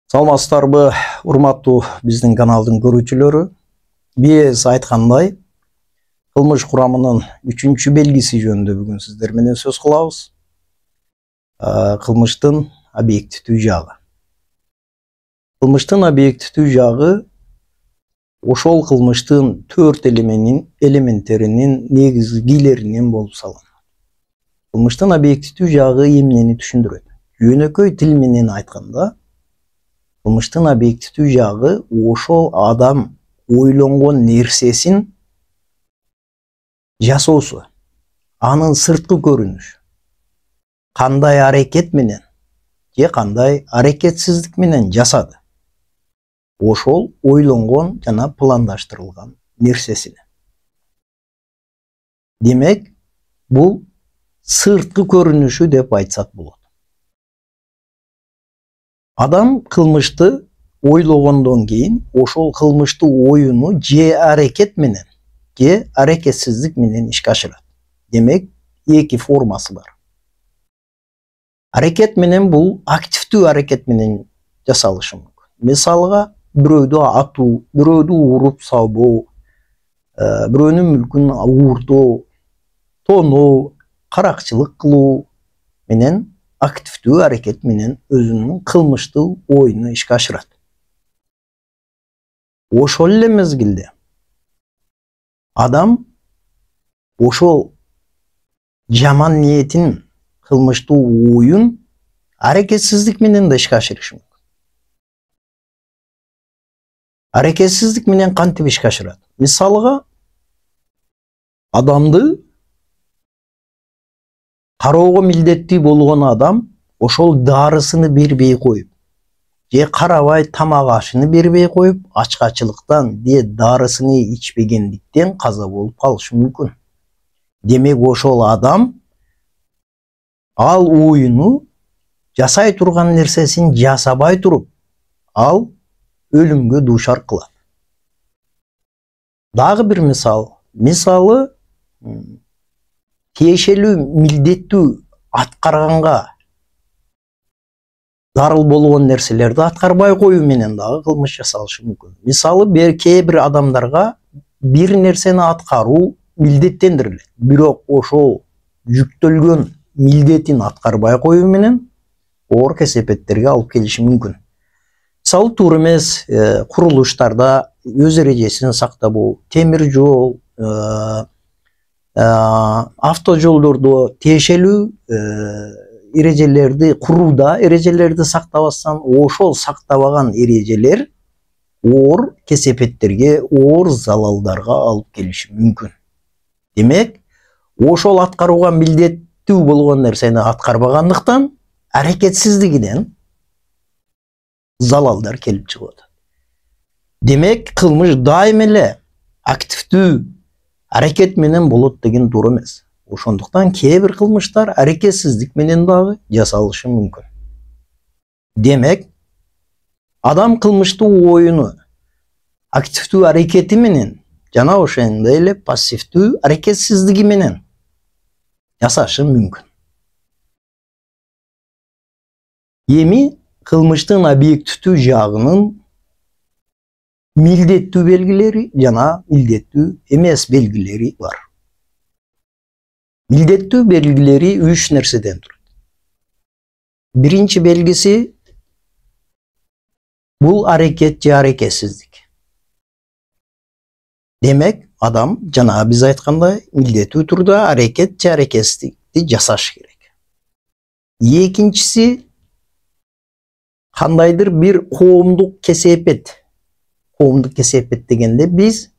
Саламатсыздарбы, урматтуу биздин каналдын көрүүчүлөрү. Биз айткандай, кылмыш курамынын 3-чү белгиси жөнүндө бүгүн сиздер менен сөз кылабыз. Кылмыштын объективдүү жагы. Кылмыштын объективдүү жагы ошол кылмыштын 4 элементтеринин негизгилеринен болуп салат. Кылмыштын объективдүү жагы эмнени түшүндүрөт? Жөнөкөй тил менен айтканда, кылмыштын объективдүү жагы ошол адам ойлонгон нерсесин жасоосу, анын сырткы көрүнүшү, кандай аракет менен же кандай аракетсиздик менен жасады. Ошол ойлонгон жана пландаштырылган нерсесине. Демек, бул сырткы көрүнүшү деп айтсак болот. Адам кылмышты ойлогондон кийин ошол кылмыштуу оюну же аракет менен, же аракетсиздик менен ишке ашырат. Демек, эки формасы бар. Аракет менен бул активдүү аракет менен жасалышы мүмкүн. Мисалга, бирөөдү атуу, бирөөдү уруп салбоо, бирөөнүн мүлкүн уурдоо, тоноо, каракчылык кылуу менен активдүү аракет менен өзүнүн кылмыштуу оюну ишке ашырат. Ошол эле мезгилде адам ошол жаман ниетин, кылмыштуу оюн аракетсиздик менен да ишке ашырышы мүмкүн. Аракетсиздик менен кантип ишке ашырат? Мисалга, адамды кароого милдеттүү болгон адам ошол дарысыны бербей коюп, же карабай тамак ашыны бербей коюп, ачкачылыктан же дарысыны ичпегендиктен каза болуп калышы мүмкүн. Демек, ошол адам ал оюну жасай турган нерсесин жасабай туруп, ал өлүмгө дуушар кылат. Дагы бир мисалы, тиешелүү милдеттүү аткарганга зарыл болгон нерселерди аткарбай коюу менен дагы кылмыш жасалышы мүмкүн. Мисалы, кээ бир адамдарга бир нерсени аткаруу милдеттендирилет. Бирок ошол жүктөлгөн милдетин аткарбай коюу менен оор кесепеттерге алып келиши мүмкүн. Мисалы, туура эмес курулуштарда өз эрежесин сактабоо, темир жол, автожолдордо тиешелүү эрежелерди курууда эрежелерди сактабастан, ошол сактабаган эрежелер оор кесепеттерге, оор залалдарга алып келиши мүмкүн. Демек, ошол аткарууга милдеттүү болгон нерсени аткарбагандыктан аракетсиздигинен залалдар келип чыгат. Демек, кылмыш дайыма эле активдүү аракет менен болот деген туура эмес. Ошондуктан кээ бир кылмыштар аракетсиздик менен дагы жасалышы мүмкүн. Демек, адам кылмыштуу оюну активдүү аракети менен жана ошондой эле пассивдүү аракетсиздиги менен жасашы мүмкүн. Эми кылмыштын объективдүү жагынын милдеттүү белгилери жана милдеттүү эмес белгилери бар. Милдеттүү белгилери 3 нерседен турат. Биринчи белгиси бул аракет же аракетсиздик. Демек, адам жана биз айткандай милдеттүү турда аракет же аракетсиздикти жасаш керек. Экинчиси кандайдыр бир коомдук кесепет. Коомдук кесепет дегенде биз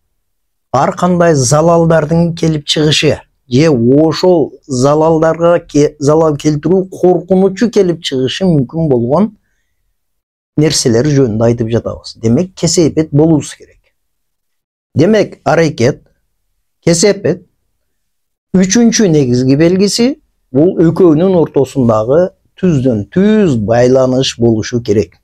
ар кандай залалдардын келип чыгышы же ошол залалдарга залал келтирүү коркунучу келип чыгышы мүмкүн болгон нерселер жөнүндө айтып жатабыз. Демек, кесепет болуусу керек. Демек, аракет, кесепет, үчүнчү негизги белгиси бул экөөнүн ортосундагы түздөн түз байланыш болушу керек.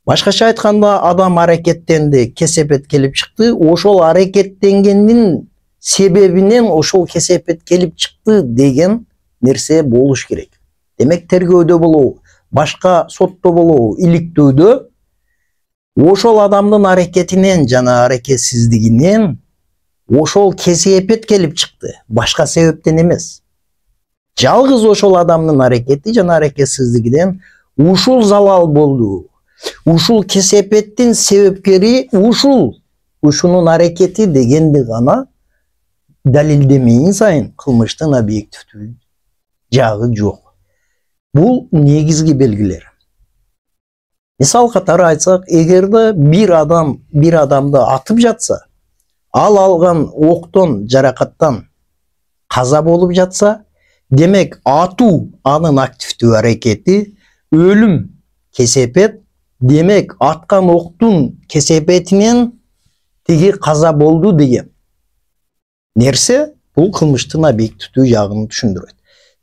Башкача айтканда, адам аракеттенди, кесепет келип чыкты, ошол аракеттенгендин себебинен ошол кесепет келип чыкты деген нерсе болуш керек. Демек, тергөөдө болобу, башка сотто болобу, иликтөөдө ошол адамдын аракетинен жана аракетсиздигинен ошол кесепет келип чыкты. Башка себептен эмес. Жалгыз ошол адамдын аракети жана аракетсиздигинен ушул залал болду. Ушул кесепеттин себепкери ушунун аракети дегенди гана далилдемейин сайын кылмыштын объективдүү жагы жок. Бул негизги белгилер. Мисал катары айтсак, эгерде бир адамды атып жатса, ал алган октон, жаракаттан каза болуп жатса, демек атуу анын активдүү аракети, өлүм кесепет, демек аткан октун кесепетинен тиги каза болду деген нерсе бул кылмыштын объективдүү жагын түшүндүрөт.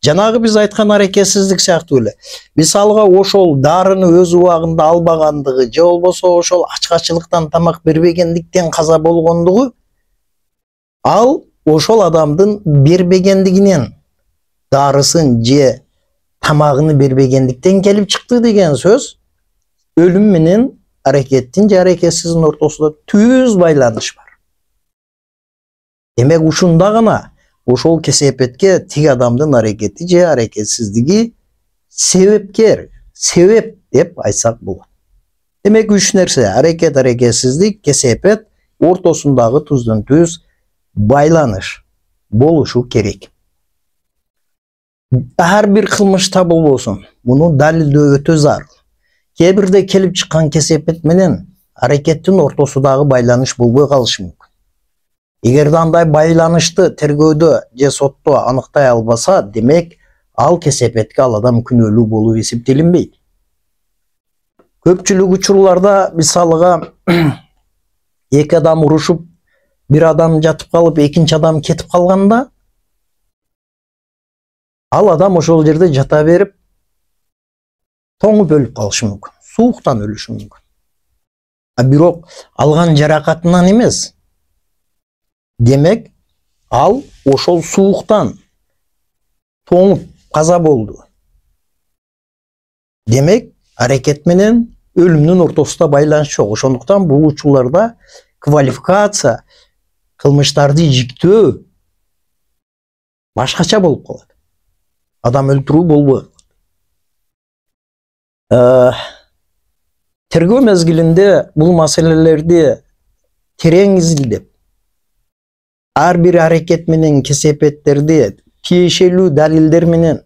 Жанагы биз айткан аракетсиздик сыяктуу эле. Мисалга ошол дарыны өз убагында албагандыгы, же болбосо ошол ачкачылыктан тамак бербегендиктен каза болгондугу, ал ошол адамдын бербегендигинен, дарысын же тамагын бербегендиктен келип чыкты деген сөз. Өлүм менен аракеттин же аракетсиздин ортосунда түз байланыш бар. Демек ушунда гана ошол кесепетке тиги адамдын аракети же аракетсиздиги себепкер, себеп деп айтсак болот. Демек үч нерсе: аракет, аракетсиздик, кесепет ортосундагы туздөн түз байланыш болушу керек. Ар бир кылмышта болбосун, муну далилдөө өтө зарыл. Кээ бирде келип чыккан кесепет менен аракеттин ортосундагы байланыш болбой калышы мүмкүн. Эгерде андай байланышты тергөөдө же сотто аныктай албаса, демек ал кесепетке ал адам күнөөлүү болуп эсептелинбейт. Көпчүлүк учурларда мисалга эки адам урушуп, бир адам жатып калып, экинчи адам кетип калганда, ал адам ошол жерде жата берип, тоңуп өлүп калышы мүмкүн, сууктан өлүшү мүмкүн. Бирок алган жаракатынан эмес. Демек, ал ошол сууктан тоңуп каза болду. Демек, аракет менен өлүмдүн ортосунда байланыш жок. Ошондуктан бул учурларда квалификация, кылмыштарды жиктөө башкача болуп калат. Адам өлтүрүү болбой калат. Тергөө мезгилинде бул маселелерди терең изилдеп, ар бир аракет менен кесепеттерди тиешелүү далилдер менен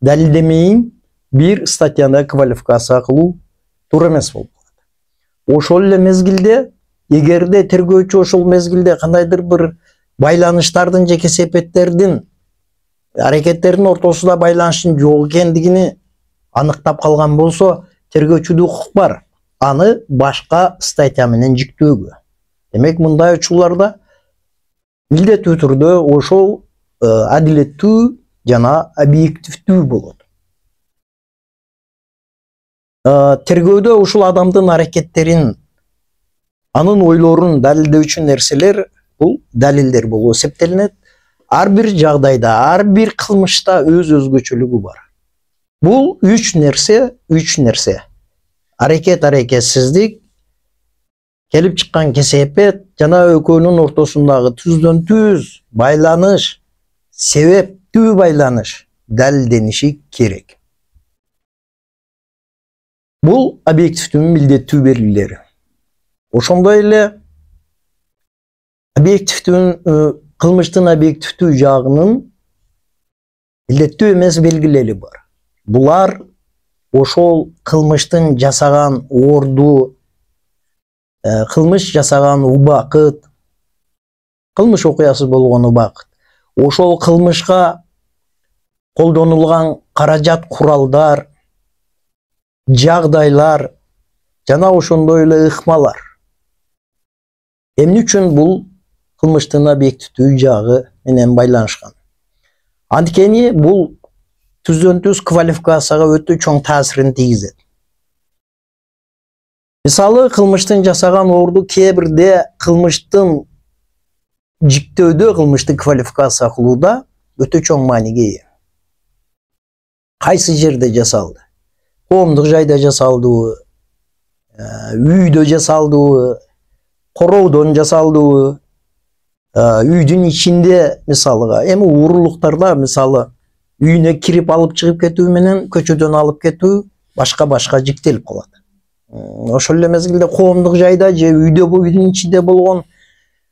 далилдемейин бир статьяда квалификация кылуу туура эмес болуп калат. Ошол эле мезгилде, эгерде тергөөчү ошол мезгилде кандайдыр бир байланыштардын же кесепеттердин, аракеттердин ортосунда байланыштын жок экендигини аныктап калган болсо, тергөөчүдө укук бар аны башка статья менен жиктөөгө. Демек, мындай учурларда милдеттүү түрдө ошол адилеттүү жана объективдүү болот. Тергөөдө ушул адамдын аракеттерин, анын ойлорун далилдөөчү нерселер бул далилдер болуп эсептелинет. Ар бир жагдайда, ар бир кылмышта өз өзгөчөлүгү бар. Бул үч нерсе. Аракет, аракетсиздик, келип чыккан кесепет жана экөөнүн ортосундагы түздөн түз байланыш, себептүү байланыш далилдениши керек. Бул объективдүү милдеттүү белгилери. Ошондой эле кылмыштын объективдүү жагынын милдеттүү эмес белгилери бар. Булар ошол кылмыштын жасаган орду, кылмыш жасаган убакыт, кылмыш окуясы болгон убакыт, ошол кылмышка колдонулган каражат, куралдар, жагдайлар жана ошондой эле ыкмалар. Эмне үчүн бул кылмыштын объективдүү жагы менен байланышкан? Анткени бул түздөн түз квалификацияга өтө чоң таасирин тийгизет. Мисалы, кылмыштын жасаган орду кээ бирде кылмыштын жиктөөдө, кылмышты квалификация кылууда өтө чоң мааниге ээ. Кайсы жерде жасалды? Коомдук жайда жасалдыбы? үйдө жасалдыбы, короодон жасалдыбы, үйдүн ичинде мисалыга, эми уурулуктарда мисалы үйүнө кирип алып чыгып кетүү менен көчөдөн алып кетүү башка жиктелип калат. Ошол эле мезгилде коомдук жайда же үйдүн ичинде болгон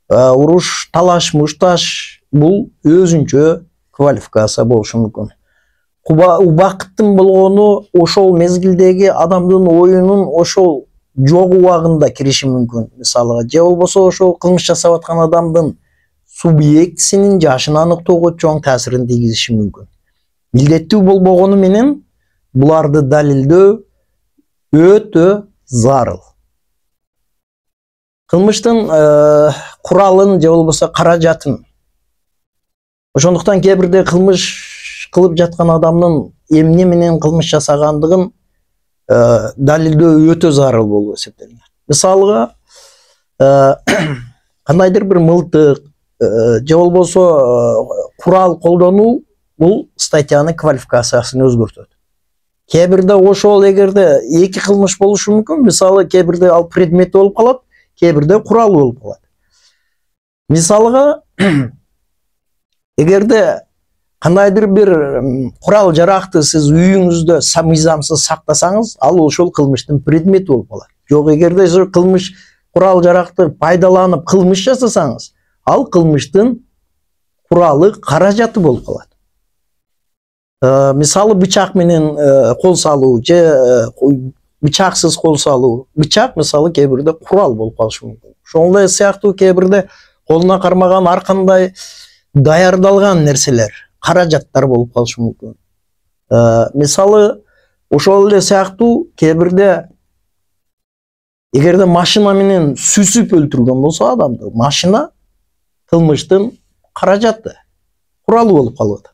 уруш, талаш, мушташ бул өзүнчө квалификация болушу мүмкүн. Убакыттын болгону ошол мезгилдеги адамдын оюнун ошол жок убагында кириши мүмкүн. Мисалы, же болбосо ошол кылмыш жасап аткан адамдын субъектисинин жашын аныктоого чоң таасирин тийгизиши мүмкүн. Милдеттүү болбогону менен буларды далилдөө өтө зарыл. Кылмыштын куралын же болбосо каражатын. Ошондуктан кээ бирде кылмыш кылып жаткан адамдын эмне менен кылмыш жасагандыгын далилдөө өтө зарыл болуп эсептелет. Мисалга, кандайдыр бир мылтык же болбосо курал колдонуу бул статьянын квалификациясын өзгөртөт. Кээ бирде ошол эгерде эки кылмыш болушу мүмкүн. Мисалы, кээ бирде ал предмет болуп калат, кээ бирде курал болуп калат. Мисалга, эгерде кандайдыр бир курал жаракты сиз үйүңүздө мыйзамсыз сактасаңыз, ал ошол кылмыштын предмети болуп калат. Жок, эгерде сиз кылмыш курал жаракты пайдаланып кылмыш жасасаңыз, ал кылмыштын куралы, каражаты болуп калат. Мисалы, бычак менен кол салуу же бычаксыз кол салуу. Бычак мисалы кээ бирде курал болуп калышы мүмкүн. Ошондой сыяктуу кээ бирде колуна кармаган ар кандай даярдалган нерселер, каражаттар болуп калышы мүмкүн. Мисалы, ошол эле сыяктуу кээ бирде эгерде машина менен сүзүп өлтүргөн болсо адамды, машина кылмыштын каражаты, куралы болуп калып атат.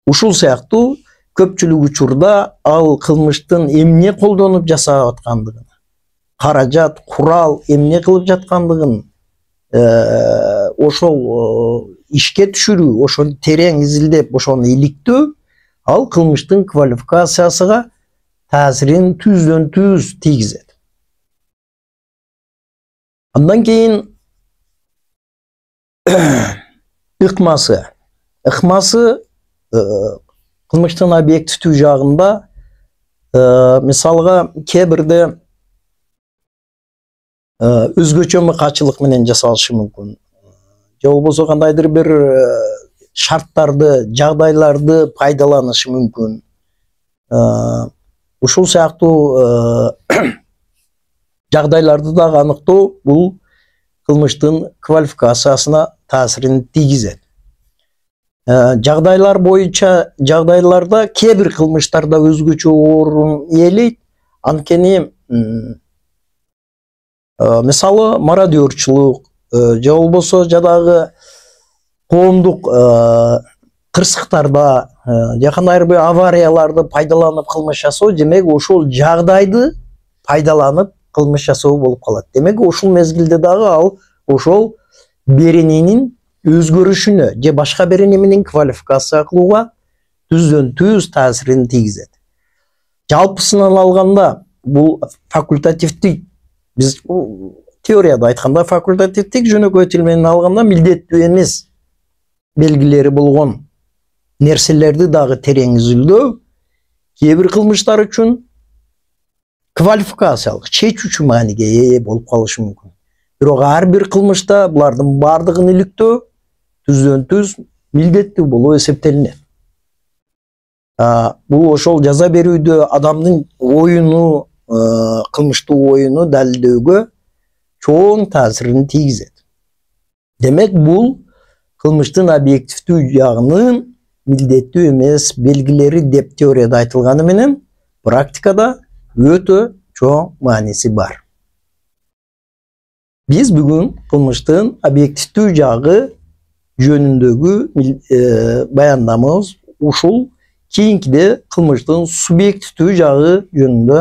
Ушул сыяктуу көпчүлүк учурда ал кылмыштын эмне колдонуп жасап аткандыгын, каражат, курал эмне кылып жаткандыгын ошол ишке түшүрүү, ошону терең изилдеп, ошону иликтөө ал кылмыштын квалификациясыга таасирин түздөн түз тийгизет. Андан кийин ыкмасы. Ыкмасы кылмыштын объективдүү жагында мисалга кээ бирде өзгөчө мыкаачылык менен жасалышы мүмкүн. Же болбосо кандайдыр бир шарттарды, жагдайларды пайдаланышы мүмкүн. Ушул сыяктуу жагдайларды дагы аныктоо бул кылмыштын квалификациясына таасирин тийгизет. Жагдайлар боюнча жагдайларда кээ бир кылмыштарда өзгөчө орун ээлейт. Анткени мисалы мародерчулук же болбосо жадагы коомдук кырсыктарда же кандайдыр бир аварияларды пайдаланып кылмыш жасоо, демек ошол жагдайды пайдаланып кылмыш жасоо болуп калат. Демек ушул мезгилде дагы ал ошол берененин өзгөрүшүнө же башка берене менен квалификация кылууга түздөн түз таасирин тийгизет. Жалпысынан алганда бул факультативдик, биз теорияда айтканда факультативдик, жөнөкөй тил менен алганда милдеттүү эмес белгилери болгон нерселерди дагы терең изилдөө кээ бир кылмыштар үчүн квалификациялык, чечүүчү мааниге ээ болуп калышы мүмкүн. Бирок ар бир кылмышта булардын бардыгын иликтөө түздөн түз милдеттүү болуп эсептелинет. Бул ошол жаза берүүдө адамдын оюну, кылмыштуу оюну далилдөөгө чоң таасирин тийгизет. Демек бул кылмыштын объективдүү жагынын милдеттүү эмес белгилери деп теорияда айтылганы менен практикада өтө чоң мааниси бар. Биз бүгүн кылмыштын объективдүү жагы жөнүндөгү баяндамабыз ушул. Кийинкиде кылмыштын субъективдүү жагы жөнүндө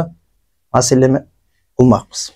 маселе кылмакпыз.